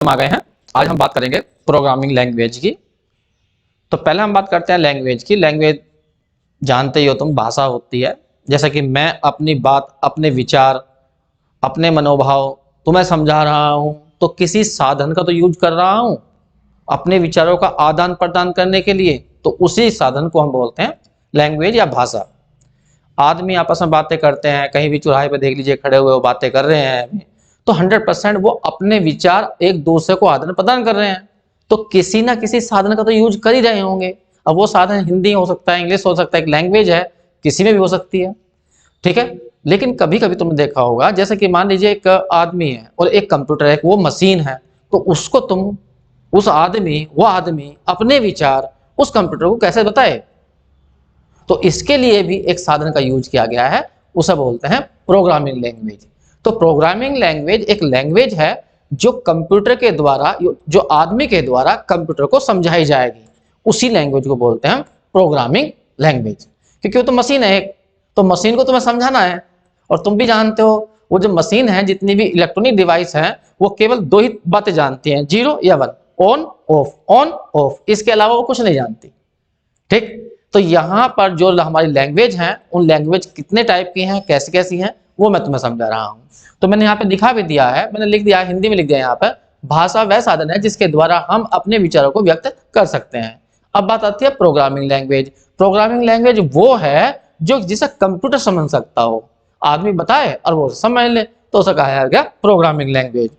हम आ गए हैं। आज हम बात करेंगे प्रोग्रामिंग लैंग्वेज की। तो पहले हम बात करते हैं लैंग्वेज की। लैंग्वेज जानते ही हो तुम, भाषा होती है। जैसा कि मैं अपनी बात, अपने विचार, अपने मनोभाव तुम्हें समझा रहा हूं, तो किसी साधन का तो यूज कर रहा हूं अपने विचारों का आदान प्रदान करने के लिए। तो उसी साधन को हम बोलते हैं लैंग्वेज या भाषा। आदमी आपस में बातें करते हैं, कहीं भी चौराहे पे देख लीजिए खड़े हुए वो बातें कर रहे हैं, तो 100% वो अपने विचार एक दूसरे को आदान प्रदान कर रहे हैं। तो किसी ना किसी साधन का तो यूज कर ही रहे होंगे। अब वो साधन हिंदी हो सकता है, इंग्लिश हो सकता है, एक लैंग्वेज है, किसी में भी हो सकती है, ठीक है। लेकिन कभी कभी तुमने देखा होगा, जैसे कि मान लीजिए एक आदमी है और एक कंप्यूटर है, वो मशीन है, तो उसको तुम वो आदमी अपने विचार उस कंप्यूटर को कैसे बताए। तो इसके लिए भी एक साधन का यूज किया गया है, उसे बोलते हैं प्रोग्रामिंग लैंग्वेज। तो प्रोग्रामिंग लैंग्वेज एक लैंग्वेज है जो कंप्यूटर के द्वारा, जो आदमी के द्वारा कंप्यूटर को समझाई जाएगी, उसी लैंग्वेज को बोलते हैं प्रोग्रामिंग लैंग्वेज। क्योंकि वो तो मशीन है एक, तो मशीन को तुम्हें समझाना है। और तुम भी जानते हो वो जो मशीन है, जितनी भी इलेक्ट्रॉनिक डिवाइस है, वो केवल दो ही बातें जानती हैं, 0 या 1, ऑन ऑफ, इसके अलावा वो कुछ नहीं जानती, ठीक। तो यहाँ पर जो हमारी लैंग्वेज है, उन लैंग्वेज कितने टाइप की हैं, कैसी कैसी हैं, वो मैं तुम्हें समझा रहा हूँ। तो मैंने यहाँ पे दिखा भी दिया है, मैंने लिख दिया है, हिंदी में लिख दिया है यहाँ पर। भाषा वह साधन है जिसके द्वारा हम अपने विचारों को व्यक्त कर सकते हैं। अब बात आती है प्रोग्रामिंग लैंग्वेज। प्रोग्रामिंग लैंग्वेज वो है जो जिसे कंप्यूटर समझ सकता हो, आदमी बताए और वो समझ ले, तो उसे कहा गया प्रोग्रामिंग लैंग्वेज।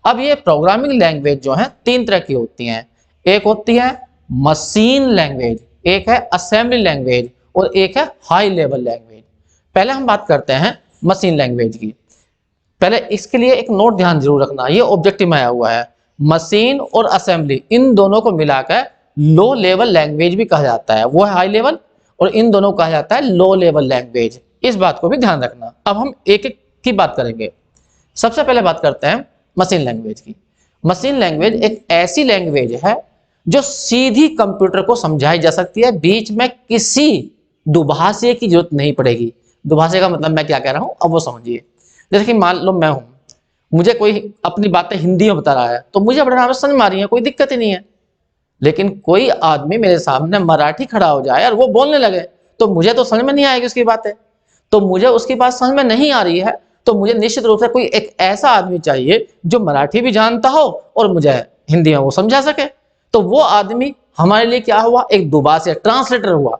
अब ये प्रोग्रामिंग लैंग्वेज जो है 3 तरह की होती हैं। एक होती है मशीन लैंग्वेज, एक है असेंबली लैंग्वेज, और एक है हाई लेवल लैंग्वेज। पहले हम बात करते हैं मशीन लैंग्वेज की। पहले इसके लिए एक नोट ध्यान जरूर रखना, ये ऑब्जेक्टिव में आया हुआ है। मशीन और असेंबली, इन दोनों को मिलाकर लो लेवल लैंग्वेज भी कहा जाता है। वो है हाई लेवल, और इन दोनों को कहा जाता है लो लेवल लैंग्वेज। इस बात को भी ध्यान रखना। अब हम एक एक की बात करेंगे। सबसे पहले बात करते हैं मशीन लैंग्वेज की। मशीन लैंग्वेज एक ऐसी लैंग्वेज है जो सीधी कंप्यूटर को समझाई जा सकती है, बीच में किसी दुभाषे की जरूरत नहीं पड़ेगी। दुभाषे का मतलब मैं क्या कह रहा हूं, अब वो समझिए। जैसे कि मान लो मैं हूं, मुझे कोई अपनी बातें हिंदी में बता रहा है, तो मुझे अपने समझ में आ रही है, कोई दिक्कत ही नहीं है। लेकिन कोई आदमी मेरे सामने मराठी खड़ा हो जाए और वो बोलने लगे, तो मुझे तो समझ में नहीं आएगी उसकी बातें। तो मुझे उसकी बात समझ में नहीं आ रही है, तो मुझे निश्चित रूप से कोई एक ऐसा आदमी चाहिए जो मराठी भी जानता हो और मुझे हिंदी में वो समझा सके। तो वो आदमी हमारे लिए क्या हुआ, एक दुभाषी, ट्रांसलेटर हुआ।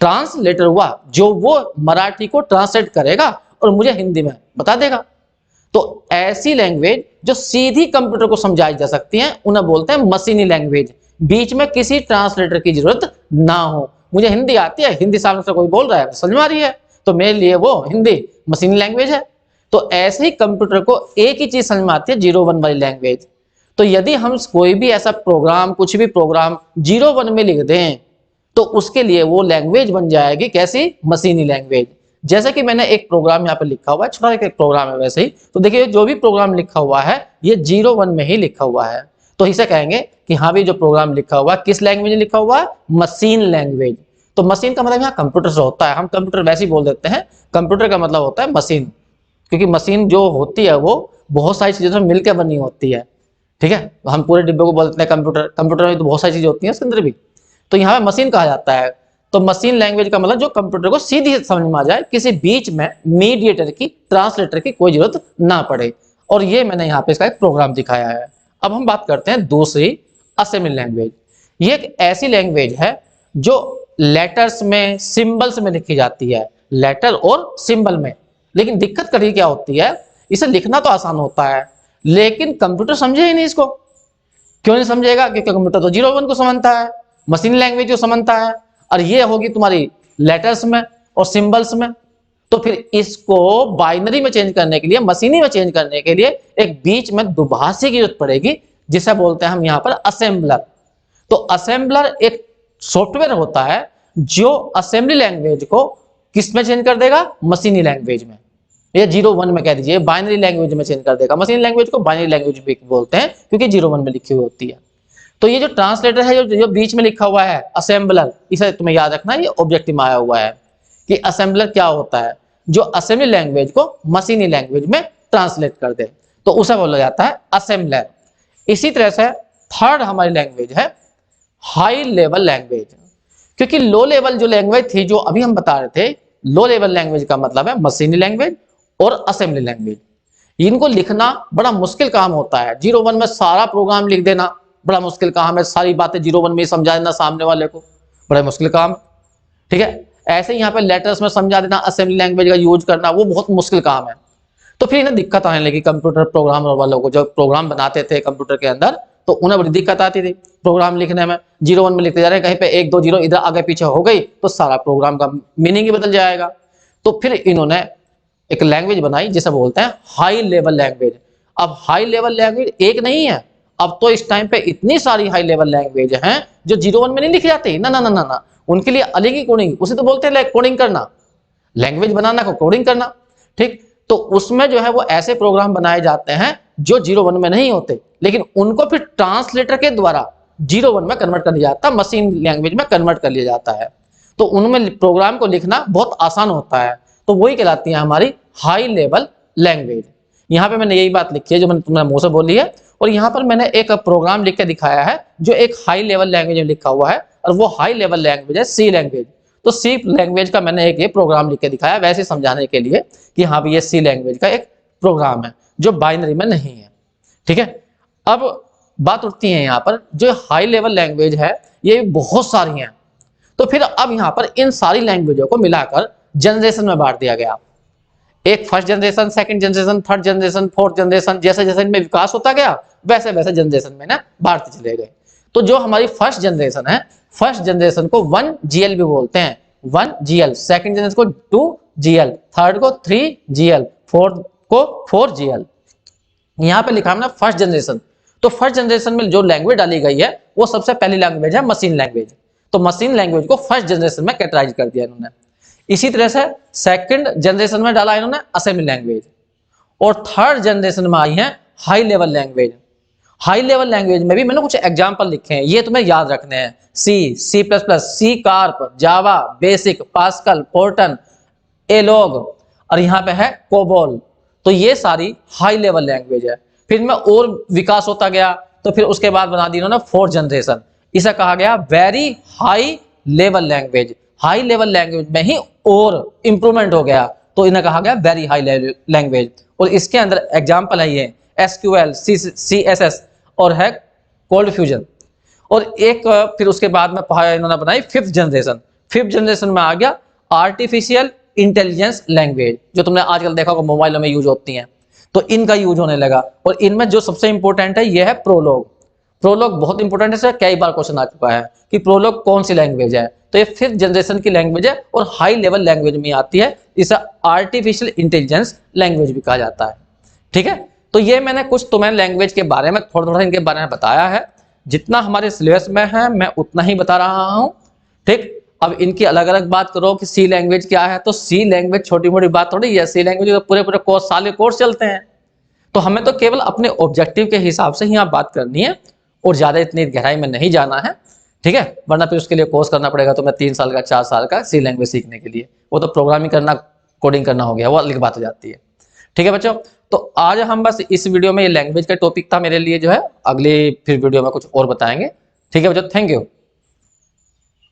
ट्रांसलेटर हुआ जो वो मराठी को ट्रांसलेट करेगा और मुझे हिंदी में बता देगा। तो ऐसी लैंग्वेज जो सीधी कंप्यूटर को समझाई जा सकती है, उन्हें बोलते हैं मशीनी लैंग्वेज। बीच में किसी ट्रांसलेटर की जरूरत ना हो। मुझे हिंदी आती है, हिंदी सामने से कोई बोल रहा है, समझ में आ रही है, तो मेरे लिए वो हिंदी मशीनी लैंग्वेज है। तो ऐसे ही कंप्यूटर को एक ही चीज समझ में आती है, 0-1 वाली लैंग्वेज। तो यदि हम कोई भी ऐसा प्रोग्राम, कुछ भी प्रोग्राम 0-1 में लिख दें, तो उसके लिए वो लैंग्वेज बन जाएगी कैसी, मशीनी लैंग्वेज। जैसे कि मैंने एक प्रोग्राम यहाँ पे लिखा हुआ है, छोटा एक प्रोग्राम है वैसे ही। तो देखिए जो भी प्रोग्राम लिखा हुआ है ये 0-1 में ही लिखा हुआ है, तो इसे कहेंगे कि हाँ भी जो प्रोग्राम लिखा हुआ है किस लैंग्वेज में लिखा हुआ है, मशीन लैंग्वेज। तो मशीन का मतलब यहाँ कंप्यूटर से होता है, हम कंप्यूटर वैसे ही बोल देते हैं, कंप्यूटर का मतलब होता है मशीन। क्योंकि मशीन जो होती है वो बहुत सारी चीजों से मिलकर बनी होती है, ठीक है। हम पूरे डिब्बे को बोलते हैं कंप्यूटर, कंप्यूटर में तो बहुत सारी चीजें होती हैं उसके अंदर भी, तो यहाँ पे मशीन कहा जाता है। तो मशीन लैंग्वेज का मतलब जो कंप्यूटर को सीधी समझ में आ जाए, किसी बीच में मीडिएटर की, ट्रांसलेटर की कोई जरूरत ना पड़े। और ये मैंने यहाँ पे इसका एक प्रोग्राम दिखाया है। अब हम बात करते हैं दूसरी, असेंबली लैंग्वेज। ये एक ऐसी लैंग्वेज है जो लेटर्स में, सिंबल्स में लिखी जाती है, लेटर और सिंबल में। लेकिन दिक्कत कभी क्या होती है, इसे लिखना तो आसान होता है, लेकिन कंप्यूटर समझे ही नहीं इसको। क्यों नहीं समझेगा, क्योंकि कंप्यूटर तो 0-1 को समझता है, मशीन लैंग्वेज को समझता है, और ये होगी तुम्हारी लेटर्स में और सिंबल्स में। तो फिर इसको बाइनरी में चेंज करने के लिए, मशीनी में चेंज करने के लिए एक बीच में दुभाषी की जरूरत पड़ेगी, जिसे बोलते हैं हम यहाँ पर असेंबलर। तो असेंबलर एक सॉफ्टवेयर होता है जो असेंबली लैंग्वेज को किस में चेंज कर देगा, मशीनी लैंग्वेज में। ये 0-1 में कह दीजिए, बाइनरी लैंग्वेज में चेंज कर देगा। मशीन लैंग्वेज को बाइनरी लैंग्वेज भी बोलते हैं क्योंकि 0-1 में लिखी हुई होती है। तो ये जो ट्रांसलेटर है, जो बीच में लिखा हुआ है असेंबलर, इसे तुम्हें याद रखना, ये ऑब्जेक्टिव में आया हुआ है कि असेंबलर क्या होता है, जो असेंबली लैंग्वेज को मशीनी लैंग्वेज में ट्रांसलेट कर दे, तो उसे बोला जाता है असेंबलर। इसी तरह से थर्ड हमारी लैंग्वेज है हाई लेवल लैंग्वेज, क्योंकि लो लेवल जो लैंग्वेज थी जो अभी हम बता रहे थे, लो लेवल लैंग्वेज का मतलब है मशीनी लैंग्वेज और असेंबली लैंग्वेज। इनको लिखना बड़ा मुश्किल काम होता है, 0-1 में सारा प्रोग्राम लिख देना बड़ा मुश्किल काम है, सारी बातें 0-1 में समझा देना सामने वाले को, बड़ा मुश्किल काम, ठीक है। ऐसे ही यहाँ पे लेटर्स में समझा देना, असेंबली लैंग्वेज का यूज करना वो बहुत मुश्किल काम है। तो फिर इन्हें दिक्कत आने लगी कंप्यूटर प्रोग्रामर वालों को, जब प्रोग्राम बनाते थे कंप्यूटर के अंदर तो उन्हें बड़ी दिक्कत आती थी प्रोग्राम लिखने में। 0-1 में लिखते जा रहे हैं, कहीं पे 1-2 जीरो इधर आगे पीछे हो गई तो सारा प्रोग्राम का मीनिंग ही बदल जाएगा। तो फिर इन्होंने एक लैंग्वेज बनाई जिसे बोलते हैं हाई लेवल लैंग्वेज। अब हाई लेवल लैंग्वेज एक नहीं है, अब तो इस टाइम पे इतनी सारी हाई लेवल लैंग्वेज हैं जो 0-1 में नहीं लिखी जाती, ना ना ना ना ना, उनके लिए अलग ही कोडिंग, उसे तो बोलते हैं कोडिंग करना, लैंग्वेज बनाना को कोडिंग करना, ठीक। तो उसमें जो है वो ऐसे प्रोग्राम बनाए जाते हैं जो 0-1 में नहीं होते, लेकिन उनको फिर ट्रांसलेटर के द्वारा 0-1 में कन्वर्ट कर लिया जाता है, मशीन लैंग्वेज में कन्वर्ट कर लिया जाता है। तो उनमें प्रोग्राम को लिखना बहुत आसान होता है, तो वही कहलाती है हमारी हाई लेवल लैंग्वेज। यहाँ पे मैंने यही बात लिखी है जो मैंने तुम्हारे मुंह से बोली है, और यहाँ पर मैंने एक प्रोग्राम लिख के दिखाया है जो एक हाई लेवल लैंग्वेज में लिखा हुआ है, और वो हाई लेवल लैंग्वेज है सी लैंग्वेज। तो सी लैंग्वेज का मैंने एक ये प्रोग्राम लिख के दिखाया वैसे समझाने के लिए कि हाँ भी ये सी लैंग्वेज का एक प्रोग्राम है जो बाइनरी में नहीं है, ठीक है। अब बात उठती है यहाँ पर जो हाई लेवल लैंग्वेज है ये बहुत सारी हैं, तो फिर अब यहाँ पर इन सारी लैंग्वेजों को मिलाकर जनरेशन में बांट दिया गया। एक first generation, second generation, third generation, fourth generation, जैसे जैसे इनमें विकास होता गया वैसे वैसे जनरेशन में ना बांटते चले गए। तो जो हमारी फर्स्ट जनरेशन है, फर्स्ट जनरेशन को 1GL भी बोलते हैं, 1GL, सेकंड जनरेशन को 2GL, थर्ड को 3GL, फोर्थ को 4GL। यहाँ पे लिखा है ना फर्स्ट जनरेशन, तो फर्स्ट जनरेशन में जो लैंग्वेज डाली गई है वो सबसे पहली लैंग्वेज है मशीन लैंग्वेज, तो मशीन लैंग्वेज को फर्स्ट जनरेशन में कैटेगराइज कर दिया इन्होंने। इसी तरह से सेकंड जनरेशन में डाला इन्होंने असेंबली लैंग्वेज, और थर्ड जनरेशन में आई है high level language. High level language में भी मैंने कुछ एग्जांपल लिखे हैं, ये तुम्हें याद रखने हैं, सी, C++, सी कार्प, जावा, बेसिक, पास्कल, फोर्टन, एलोग, और यहाँ पे है कोबोल। तो ये सारी हाई लेवल लैंग्वेज है। फिर में और विकास होता गया तो फिर उसके बाद बना दी इन्होंने फोर्थ जनरेशन, इसे कहा गया very high level language. High level language में ही और इंप्रूवमेंट हो गया तो इन्हें कहा गया वेरी हाई लैंग्वेज। और इसके अंदर एग्जांपल है ये SQL, CSS और है कोल्ड फ्यूजन। और एक फिर उसके बाद में इन्होंने बनाई फिफ्थ जनरेशन। फिफ्थ जनरेशन में आ गया आर्टिफिशियल इंटेलिजेंस लैंग्वेज, जो तुमने आजकल देखा होगा मोबाइलों में यूज होती हैं, तो इनका यूज होने लगा। और इनमें जो सबसे इंपॉर्टेंट है ये है प्रोलॉग। प्रोलॉग बहुत इंपॉर्टेंट है, इसका कई बार क्वेश्चन आ चुका है कि प्रोलॉग कौन सी लैंग्वेज है, तो ये फिफ्थ जनरेशन की लैंग्वेज है और हाई लेवल लैंग्वेज में आती है, इसे आर्टिफिशियल इंटेलिजेंस लैंग्वेज भी कहा जाता है, ठीक है। तो ये मैंने कुछ तुम्हें लैंग्वेज के बारे में थोड़ा थोड़ा इनके बारे में बताया है, जितना हमारे सिलेबस में है मैं उतना ही बता रहा हूं, ठीक। अब इनकी अलग अलग बात करो कि सी लैंग्वेज क्या है, तो सी लैंग्वेज छोटी मोटी बात थोड़ी है, सी लैंग्वेज तो पूरे पूरे कोर्स, साले कोर्स चलते हैं। तो हमें तो केवल अपने ऑब्जेक्टिव के हिसाब से ही यहाँ बात करनी है और ज्यादा इतनी गहराई में नहीं जाना है, ठीक है। वरना फिर उसके लिए कोर्स करना पड़ेगा तुम्हें 3 साल का 4 साल का सी लैंग्वेज सीखने के लिए, वो तो प्रोग्रामिंग करना, कोडिंग करना हो गया, वो अलग बात हो जाती है, ठीक है बच्चों। तो आज हम बस इस वीडियो में ये लैंग्वेज का टॉपिक था मेरे लिए जो है, अगली फिर वीडियो में कुछ और बताएंगे, ठीक है बच्चों। Thank you.